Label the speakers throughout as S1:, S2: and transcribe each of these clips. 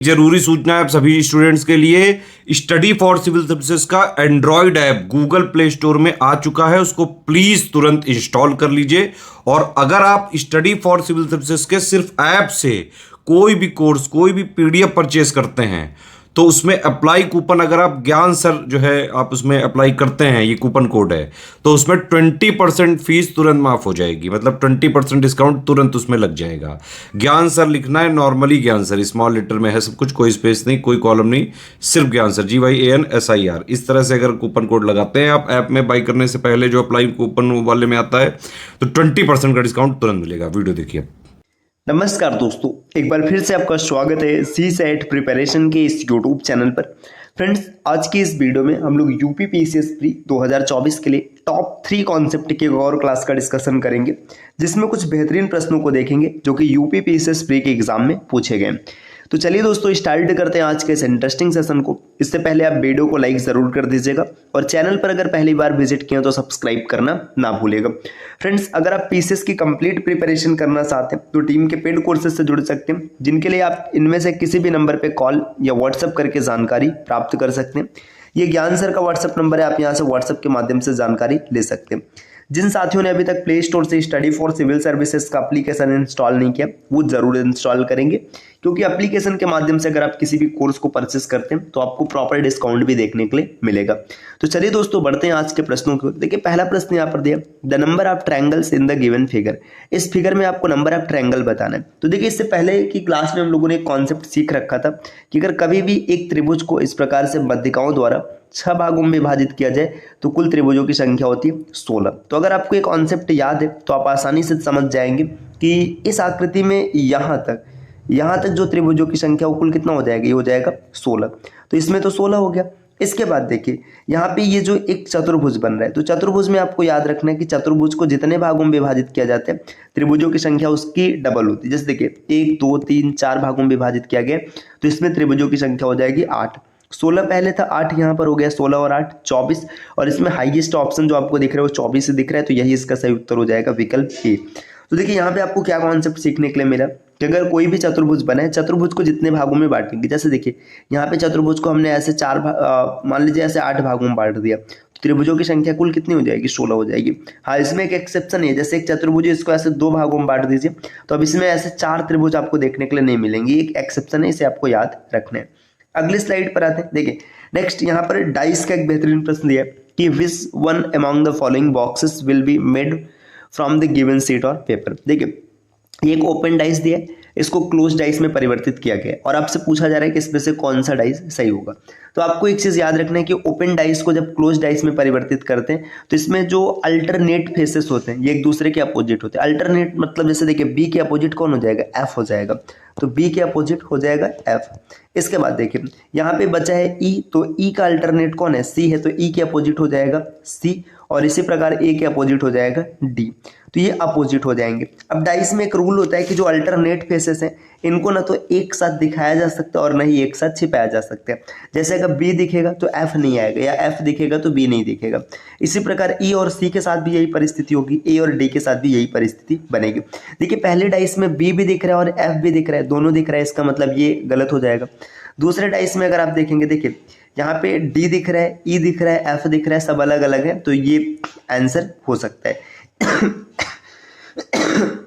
S1: जरूरी सूचना है आप सभी स्टूडेंट्स के लिए। स्टडी फॉर सिविल सर्विसेज का Android app Google play store में आ चुका है, उसको प्लीज तुरंत इंस्टॉल कर लीजिए। और अगर आप स्टडी फॉर सिविल सर्विसेज के सिर्फ ऐप से कोई भी कोर्स, कोई भी पीडीएफ परचेस करते हैं तो उसमें अप्लाई कूपन, अगर आप ज्ञान सर जो है आप उसमें अप्लाई करते हैं, ये कूपन कोड है, तो उसमें 20% फीस तुरंत माफ हो जाएगी। मतलब 20% डिस्काउंट तुरंत उसमें लग जाएगा। ज्ञान सर लिखना है, नॉर्मली ज्ञान सर, स्मॉल लेटर में है सब कुछ, कोई स्पेस नहीं, कोई कॉलम नहीं, सिर्फ ज्ञान सर, GYANSIR। इस तरह से अगर कूपन कोड लगाते हैं आप ऐप में बाई करने से पहले, जो अप्लाई कूपन वाले में आता है, तो 20% का डिस्काउंट तुरंत मिलेगा। वीडियो देखिए।
S2: नमस्कार दोस्तों, एक बार फिर से आपका स्वागत है CSET प्रिपरेशन के इस यूट्यूब चैनल पर। फ्रेंड्स, आज की इस वीडियो में हम लोग यूपी PCS प्री 2024 के लिए टॉप 3 कॉन्सेप्ट के और क्लास का डिस्कशन करेंगे, जिसमें कुछ बेहतरीन प्रश्नों को देखेंगे जो कि यूपी PCS प्री के एग्जाम में पूछे गए। तो चलिए दोस्तों, स्टार्ट करते हैं आज के इस इंटरेस्टिंग सेशन को। इससे पहले आप वीडियो को लाइक जरूर कर दीजिएगा और चैनल पर अगर पहली बार विजिट किया तो सब्सक्राइब करना ना भूलिएगा। फ्रेंड्स, अगर आप PCS की कंप्लीट प्रिपरेशन करना चाहते हैं तो टीम के पेड कोर्सेज से जुड़ सकते हैं, जिनके लिए आप इनमें से किसी भी नंबर पे कॉल या व्हाट्सएप करके जानकारी प्राप्त कर सकते हैं। ये ज्ञान सर का व्हाट्सएप नंबर है, आप यहाँ से व्हाट्सएप के माध्यम से जानकारी ले सकते हैं। जिन साथियों ने अभी तक प्ले स्टोर से स्टडी फॉर सिविल सर्विसेज का एप्लीकेशन इंस्टॉल नहीं किया, वो जरूर इंस्टॉल करेंगे, क्योंकि एप्लीकेशन के माध्यम से अगर आप किसी भी कोर्स को परचेस करते हैं तो आपको प्रॉपर डिस्काउंट भी देखने के लिए मिलेगा। तो चलिए दोस्तों, बढ़ते हैं आज के प्रश्नों की ओर। देखिए, पहला प्रश्न यहाँ पर दिया, the number of triangles in the given figure. इस फिगर में आपको नंबर ऑफ ट्रायंगल बताना है। तो देखिए, इससे पहले की क्लास में हम लोगों ने एक कॉन्सेप्ट सीख रखा था कि अगर कभी भी एक त्रिभुज को इस प्रकार से मध्यिकाओं द्वारा 6 भागों में विभाजित किया जाए तो कुल त्रिभुजों की संख्या होती है 16। तो अगर आपको एक कॉन्सेप्ट याद है तो आप आसानी से समझ जाएंगे कि इस आकृति में यहाँ तक जो त्रिभुजों की संख्या वो कुल कितना हो जाएगा, ये हो जाएगा 16। तो इसमें तो 16 हो गया। इसके बाद देखिए, यहाँ पे ये जो एक चतुर्भुज बन रहा है, तो चतुर्भुज में आपको याद रखना है कि चतुर्भुज को जितने भागों में विभाजित किया जाता है त्रिभुजों की संख्या उसकी डबल होती है। जैसे देखिए, 1 2 3 4 भागों में विभाजित किया गया तो इसमें त्रिभुजों की संख्या हो जाएगी 8। 16 पहले था, 8 यहाँ पर हो गया, 16 और 8 24। और इसमें हाईएस्ट ऑप्शन जो आपको दिख रहा है वो 24 से दिख रहा है, तो यही इसका सही उत्तर हो जाएगा, विकल्प ए। तो देखिए, यहाँ पे आपको क्या कॉन्सेप्ट सीखने के लिए मिला कि अगर कोई भी चतुर्भुज बना है, चतुर्भुज को जितने भागों में बांटेंगे, जैसे देखिए यहाँ पे चतुर्भुज को हमने ऐसे मान लीजिए ऐसे 8 भागों में बांट दिया, तो त्रिभुजों की संख्या कुल कितनी हो जाएगी, 16 हो जाएगी। हाँ, इसमें एक एक्सेप्शन है, जैसे एक चतुर्भुज है, इसको ऐसे 2 भागों में बांट दीजिए तो अब इसमें ऐसे 4 त्रिभुज आपको देखने के लिए नहीं मिलेंगे। एक एक्सेप्शन है, इसे आपको याद रखना है। अगली स्लाइड पर आते हैं। देखिए, नेक्स्ट यहाँ पर डाइस का एक बेहतरीन प्रश्न दिया है कि which one among the following boxes will be made from the given sheet और पेपर। देखिए, ये एक ओपन डाइस दिया है, इसको क्लोज डाइस में परिवर्तित किया गया है और आपसे पूछा जा रहा है कि इसमें से कौन सा डाइस सही होगा। तो आपको एक चीज याद रखना है कि ओपन डाइस को जब क्लोज डाइस में परिवर्तित करते हैं तो इसमें जो अल्टरनेट फेसेस होते हैं ये एक दूसरे के अपोजिट होते हैं। अल्टरनेट मतलब जैसे देखिए, बी के अपोजिट कौन हो जाएगा, एफ हो जाएगा, तो बी के अपोजिट हो जाएगा एफ। इसके बाद देखिए, यहाँ पे बचा है ई, तो ई का अल्टरनेट कौन है, सी है, तो ई के अपोजिट हो जाएगा सी, और इसी प्रकार ए के अपोजिट हो जाएगा डी, तो ये अपोजिट हो जाएंगे। अब डाइस में एक रूल होता है कि जो अल्टरनेट फेसेस हैं इनको ना तो एक साथ दिखाया जा सकता है और ना ही एक साथ छिपाया जा सकता है। जैसे अगर बी दिखेगा तो एफ नहीं आएगा, या एफ दिखेगा तो बी नहीं दिखेगा। इसी प्रकार ई और सी के साथ भी यही परिस्थिति होगी, ए और डी के साथ भी यही परिस्थिति बनेगी। देखिए, पहले डाइस में बी भी दिख रहा है और एफ भी दिख रहा है, दोनों दिख रहा है, इसका मतलब ये गलत हो जाएगा। दूसरे डाइस में अगर आप देखेंगे, देखिए यहाँ पे डी दिख रहा है, ई दिख रहा है, एफ दिख रहा है, सब अलग अलग है, तो ये आंसर हो सकता है।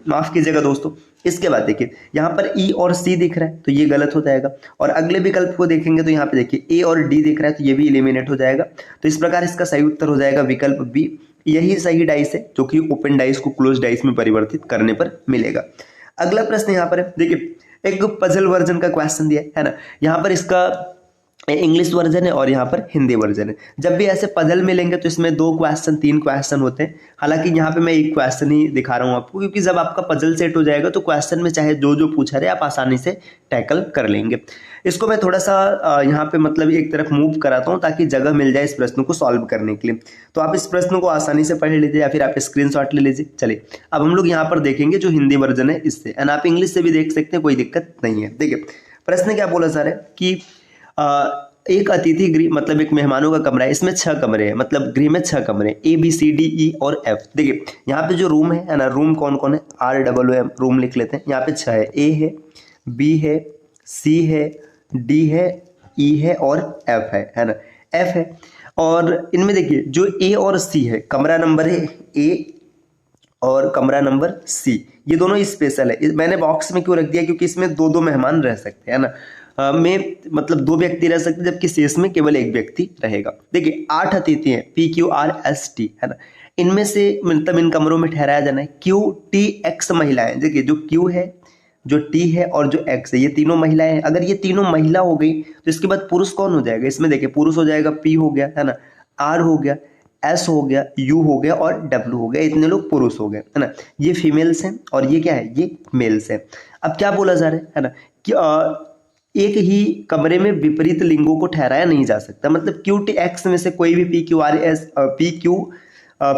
S2: माफ कीजिएगा दोस्तों। इसके बाद देखिए, यहाँ पर ई और सी दिख रहा है तो ये गलत हो जाएगा, और अगले विकल्प को देखेंगे तो यहाँ पे देखिए ए और डी दिख रहा है तो ये भी एलिमिनेट हो जाएगा। तो इस प्रकार इसका सही उत्तर हो जाएगा विकल्प बी। यही सही डाइस है जो कि ओपन डाइस को क्लोज डाइस में परिवर्तित करने पर मिलेगा। अगला प्रश्न यहाँ पर है, देखिए एक पजल वर्जन का क्वेश्चन दिया है ना, यहाँ पर इसका इंग्लिश वर्जन है और यहाँ पर हिंदी वर्जन है। जब भी ऐसे पजल मिलेंगे तो इसमें 2 क्वेश्चन 3 क्वेश्चन होते हैं। हालांकि यहाँ पे मैं एक क्वेश्चन ही दिखा रहा हूँ आपको, क्योंकि जब आपका पजल सेट हो जाएगा तो क्वेश्चन में चाहे जो पूछा रहे आप आसानी से टैकल कर लेंगे। इसको मैं थोड़ा सा यहाँ पे मतलब एक तरफ मूव कराता हूँ ताकि जगह मिल जाए इस प्रश्न को सॉल्व करने के लिए। तो आप इस प्रश्न को आसानी से पढ़ लीजिए या फिर आप स्क्रीनशॉट ले लीजिए। चलिए, अब हम लोग यहाँ पर देखेंगे जो हिंदी वर्जन है इससे, एंड आप इंग्लिश से भी देख सकते हैं, कोई दिक्कत नहीं है। देखिए, प्रश्न क्या बोला जा रहा है कि एक अतिथि गृह मतलब एक मेहमानों का कमरा है, इसमें 6 कमरे हैं, मतलब गृह में 6 कमरे हैं, A B C D E और एफ। देखिए, यहाँ पे जो रूम है ना, रूम कौन कौन है, ROOM रूम लिख लेते हैं। यहाँ पे 6 है, ए है, बी है, सी है, डी है, ई है और एफ है ना। एफ है और इनमें देखिए जो ए और सी है, कमरा नंबर है ए और कमरा नंबर सी, ये दोनों स्पेशल है। मैंने बॉक्स में क्यों रख दिया, क्योंकि इसमें दो दो मेहमान रह सकते हैं ना। में मतलब दो व्यक्ति रह सकते हैं, जबकि शेष में केवल एक व्यक्ति रहेगा। देखिए 8 अतिथि हैं, PQRST है ना। इनमें से मतलब इन कमरों में ठहराया जाना है QTX महिलाएं। देखिए जो Q है, जो T है और जो X है, ये तीनों महिलाएं हैं। अगर ये तीनों महिला हो गई तो इसके बाद पुरुष कौन हो जाएगा, इसमें देखिए पुरुष हो जाएगा P हो गया है ना, R हो गया, S हो गया, U हो गया और W हो गया। इतने लोग पुरुष हो गए है ना। ये फीमेल्स हैं और ये क्या है, ये मेल्स हैं। अब क्या बोला जा रहा है ना कि एक ही कमरे में विपरीत लिंगों को ठहराया नहीं जा सकता। मतलब QTX में से कोई भी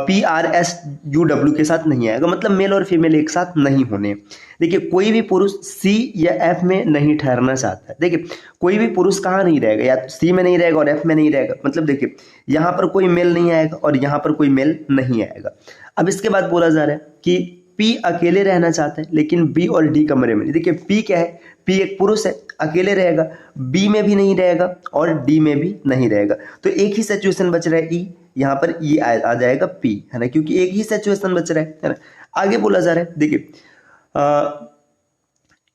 S2: PRSUW के साथ नहीं आएगा, मतलब मेल और फीमेल एक साथ नहीं होने। देखिए कोई भी पुरुष C या F में नहीं ठहरना चाहता है। देखिए कोई भी पुरुष कहाँ नहीं रहेगा, या तो C में नहीं रहेगा और F में नहीं रहेगा। मतलब देखिए यहाँ पर कोई मेल नहीं आएगा और यहाँ पर कोई मेल नहीं आएगा। अब इसके बाद बोला जा रहा है कि P अकेले रहना चाहता है लेकिन B और D कमरे में। देखिए P क्या है, P एक पुरुष है, अकेले रहेगा, B में भी नहीं रहेगा और D में भी नहीं रहेगा। तो एक ही सिचुएशन बच रहा है E, यहाँ पर E आ जाएगा P है ना, क्योंकि एक ही सिचुएशन बच रहा है ना। आगे बोला जा रहा है, देखिए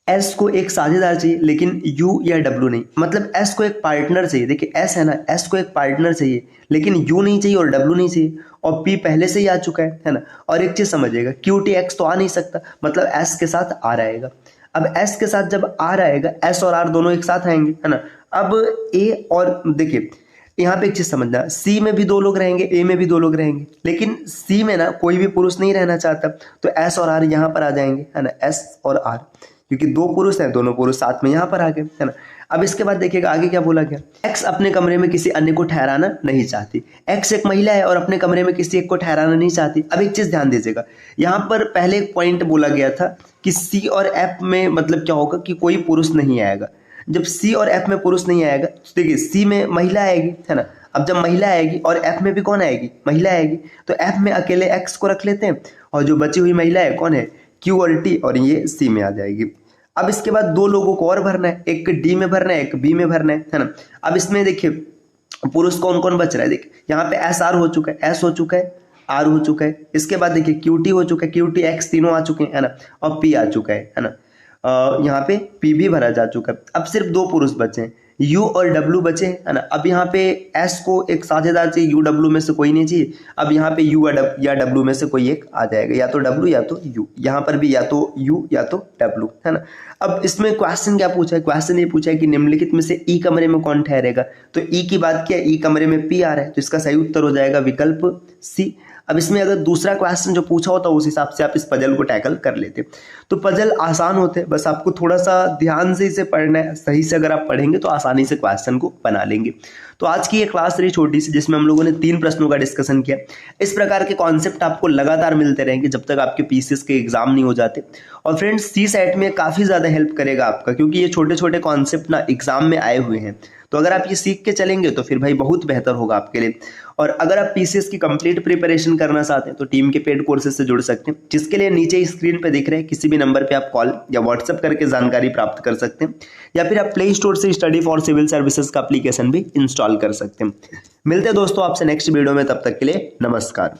S2: S को एक साझेदार चाहिए लेकिन U या W नहीं, मतलब S को एक पार्टनर चाहिए। देखिए S है ना, S को एक पार्टनर चाहिए लेकिन U नहीं चाहिए और W नहीं चाहिए, और P पहले से ही आ चुका है ना। और एक चीज समझिएगा, QTX तो आ नहीं सकता, मतलब S के साथ R आएगा। अब S के साथ जब R आएगा, S और R दोनों एक साथ आएंगे है ना। अब A और देखिए यहाँ पे एक चीज समझना, C में भी दो लोग रहेंगे, A में भी दो लोग रहेंगे, लेकिन C में ना कोई भी पुरुष नहीं रहना चाहता, तो S और R यहाँ पर आ जाएंगे है ना, S और R, क्योंकि दो पुरुष हैं, दोनों पुरुष साथ में यहाँ पर आ गए है ना। अब इसके बाद देखिएगा आगे क्या बोला गया, X अपने कमरे में किसी अन्य को ठहराना नहीं चाहती। X एक महिला है और अपने कमरे में किसी एक को ठहराना नहीं चाहती। अब एक चीज ध्यान दीजिएगा, यहाँ पर पहले एक पॉइंट बोला गया था कि C और F में मतलब क्या होगा कि कोई पुरुष नहीं आएगा। जब C और F में पुरुष नहीं आएगा तो देखिए C में महिला आएगी है ना। अब जब महिला आएगी और F में भी कौन आएगी, महिला आएगी, तो F में अकेले X को रख लेते हैं और जो बची हुई महिला है कौन है, Q और T, और ये C में आ जाएगी। अब इसके बाद दो लोगों को और भरना है, एक D में भरना है, एक B में भरना है ना। अब इसमें देखिए पुरुष कौन कौन बच रहा है, देखिए यहाँ पे SR हो चुका है, S हो चुका है, R हो चुका है। इसके बाद देखिए QT हो चुका है, QTX तीनों आ चुके हैं है ना, और P आ चुका है ना। यहाँ पे P भी भरा जा चुका है। अब सिर्फ दो पुरुष बचे हैं, U और W बचे हैं है ना। अब यहाँ पे S को एक साझेदार चाहिए, U W में से कोई नहीं चाहिए। अब यहाँ पे U या W में से कोई एक आ जाएगा, या तो W या तो U। यहाँ पर भी या तो U या तो W है ना। अब इसमें क्वेश्चन क्या पूछा है, क्वेश्चन ये पूछा है कि निम्नलिखित में से E कमरे में कौन ठहरेगा। तो E की बात किया, E कमरे में P आ रहा है, तो इसका सही उत्तर हो जाएगा विकल्प C। अब इसमें अगर दूसरा क्वेश्चन जो पूछा होता उस हिसाब से आप इस पजल को टैकल कर लेते। तो पजल आसान होते हैं, बस आपको थोड़ा सा ध्यान से इसे पढ़ना है। सही से अगर आप पढ़ेंगे तो आसानी से क्वेश्चन को बना लेंगे। तो आज की ये क्लास रही छोटी सी, जिसमें हम लोगों ने 3 प्रश्नों का डिस्कशन किया। इस प्रकार के कॉन्सेप्ट आपको लगातार मिलते रहेंगे जब तक आपके पीसीएस के एग्जाम नहीं हो जाते। और फ्रेंड्स CSAT में काफ़ी ज़्यादा हेल्प करेगा आपका, क्योंकि ये छोटे छोटे कॉन्सेप्ट ना एग्जाम में आए हुए हैं। तो अगर आप ये सीख के चलेंगे तो फिर भाई बहुत बेहतर होगा आपके लिए। और अगर आप पीसीएस की कंप्लीट प्रिपरेशन करना चाहते हैं तो टीम के पेड कोर्सेज से जुड़ सकते हैं, जिसके लिए नीचे स्क्रीन पे दिख रहे हैं किसी भी नंबर पे आप कॉल या व्हाट्सएप करके जानकारी प्राप्त कर सकते हैं, या फिर आप प्ले स्टोर से स्टडी फॉर सिविल सर्विसेज का एप्लीकेशन भी इंस्टॉल कर सकते हैं। मिलते हैं दोस्तों आपसे नेक्स्ट वीडियो में, तब तक के लिए नमस्कार।